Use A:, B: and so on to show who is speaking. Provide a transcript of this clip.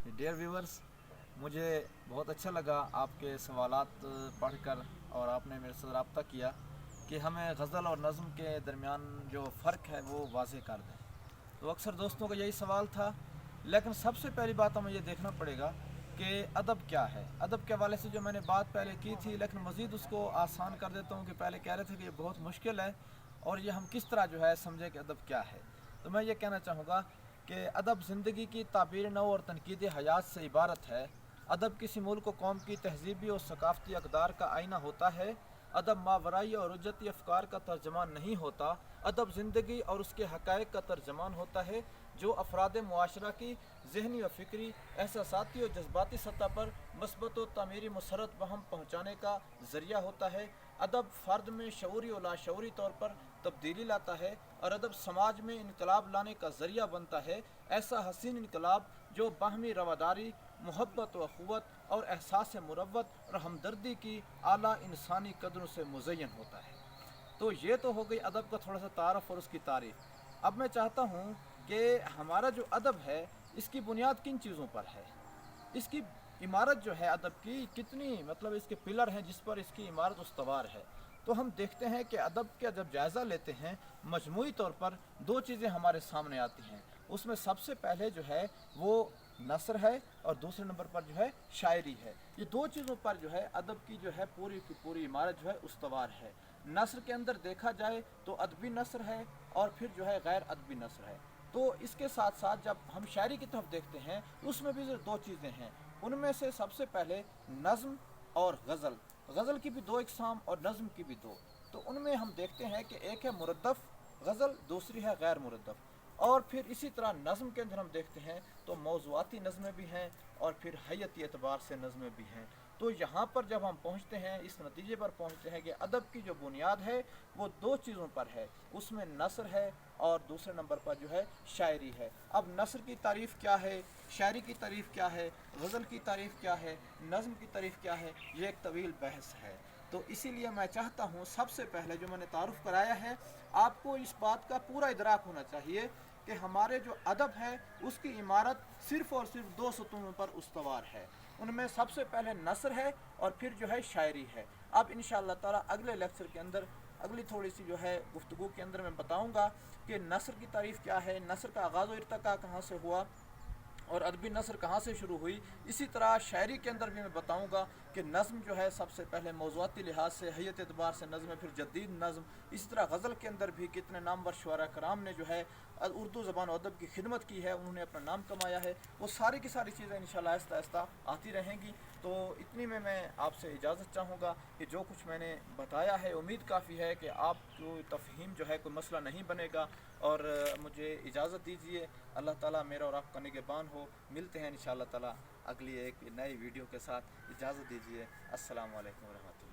A: Dear viewers, मुझे बहुत अच्छा लगा आपके सवालात पढ़ कर और आपने मेरे से रब्ता किया कि हमें गज़ल और नज़्म के दरमियान जो फ़र्क है वो वाज़े कर दें। तो अक्सर दोस्तों का यही सवाल था, लेकिन सबसे पहली बात हमें ये देखना पड़ेगा कि अदब क्या है। अदब के हवाले से जो मैंने बात पहले की थी, लेकिन मज़ीद उसको आसान कर देता हूँ कि पहले कह रहे थे कि ये बहुत मुश्किल है और ये हम किस तरह जो है समझें कि अदब क्या है। तो मैं ये कहना चाहूँगा कि अदब ज़िंदगी की ताबीर नौ और तनकीद हयात से इबारत है। अदब किसी मुल्क व कौम की तहजीबी और सकाफ़ती अक़दार का आईना होता है। अदब मावराई और उज्जती अफ़कार का तर्जमान नहीं होता। अदब ज़िंदगी और उसके हक़ाइक़ का तर्जमान होता है, जो अफ़राद मुआशरा की ज़हनी व फ़िक्री, एहसासाती और जज्बाती सतह पर मस्बत व तामीरी मसरत बहम पहुँचाने का ज़रिया होता है। अदब फ़र्द में शऊरी और लाशऊरी तौर पर तब्दीली लाता है और अदब समाज में इनकलाब लाने का ज़रिया बनता है। ऐसा हसीन इनकलाब जो बाहमी रवादारी, मोहब्बत व अख़ुवत और एहसास मुरव्वत और हमदर्दी की आला इंसानी कदरों से मुज़य्यन होता है। तो ये तो हो गई अदब का थोड़ा सा तारफ़ और उसकी तारीफ़। अब मैं चाहता हूँ कि हमारा जो अदब है इसकी बुनियाद किन चीज़ों पर है, इसकी इमारत जो है अदब की कितनी, मतलब इसके पिलर हैं जिस पर इसकी इमारत उस्तवार है। तो हम देखते हैं कि अदब का जब जायज़ा लेते हैं मजमूई तौर पर दो चीज़ें हमारे सामने आती हैं। उसमें सबसे पहले जो है वो नसर है और दूसरे नंबर पर जो है शायरी है। ये दो चीज़ों पर जो है अदब की जो है पूरी की पूरी इमारत जो है उस्तवार है। नसर के अंदर देखा जाए तो अदबी नसर है और फिर जो है गैर अदबी नसर है। तो इसके साथ साथ जब हम शायरी की तरफ देखते हैं उसमें भी जो दो चीज़ें हैं, उनमें से सबसे पहले नज़्म और गज़ल। गज़ल की भी दो इकसाम और नज़्म की भी दो। तो उनमें हम देखते हैं कि एक है मुरद्दफ़ गज़ल, दूसरी है गैर मुरद्दफ़। और फिर इसी तरह नज़्म के अंदर हम देखते हैं तो मौज़ूआती नज़में भी हैं और फिर हैयती एतबार से नज़में भी हैं। तो यहाँ पर जब हम पहुँचते हैं, इस नतीजे पर पहुँचते हैं कि अदब की जो बुनियाद है वो दो चीज़ों पर है, उसमें नसर है और दूसरे नंबर पर जो है शायरी है। अब नसर की तारीफ़ क्या है, शायरी की तारीफ़ क्या है, गज़ल की तारीफ़ क्या है, नज़्म की तारीफ़ क्या है, ये एक तवील बहस है। तो इसीलिए मैं चाहता हूँ सबसे पहले जो मैंने तारुफ़ कराया है, आपको इस बात का पूरा इदराक होना चाहिए कि हमारे जो अदब है उसकी इमारत सिर्फ़ और सिर्फ दो सतूनों पर उस्तवार है। उनमें सबसे पहले नसर है और फिर जो है शायरी है। अब इंशाअल्लाह ताला अगले लेक्चर के अंदर, अगली थोड़ी सी जो है गुफ्तगू के अंदर मैं बताऊंगा कि नसर की तारीफ़ क्या है, नसर का आगाज़ व इर्तिका कहाँ से हुआ और अदबी नसर कहाँ से शुरू हुई। इसी तरह शायरी के अंदर भी मैं बताऊंगा कि नज़्म जो है सबसे पहले मौज़ूआती लिहाज से हैयत एतबार से नज़्म है, फिर जदीद नज़्म। इसी तरह गज़ल के अंदर भी कितने नामवर शुअरा कराम ने जो है उर्दू ज़बान अदब की खिदमत की है, उन्होंने अपना नाम कमाया है। वो सारी की सारी चीज़ें इंशाअल्लाह आहिस्ता आहिस्ता आती रहेंगी। तो इतनी में मैं आपसे इजाज़त चाहूँगा कि जो कुछ मैंने बताया है उम्मीद काफ़ी है कि आपको तफ़हीम जो है कोई मसला नहीं बनेगा। और मुझे इजाज़त दीजिए। अल्लाह ताला मेरा और आपका निगहबान हो। मिलते हैं इंशाअल्लाह ताला अगली एक नई वीडियो के साथ। इजाज़त दीजिए। अस्सलामु अलैकुम रहमतुल्लाह।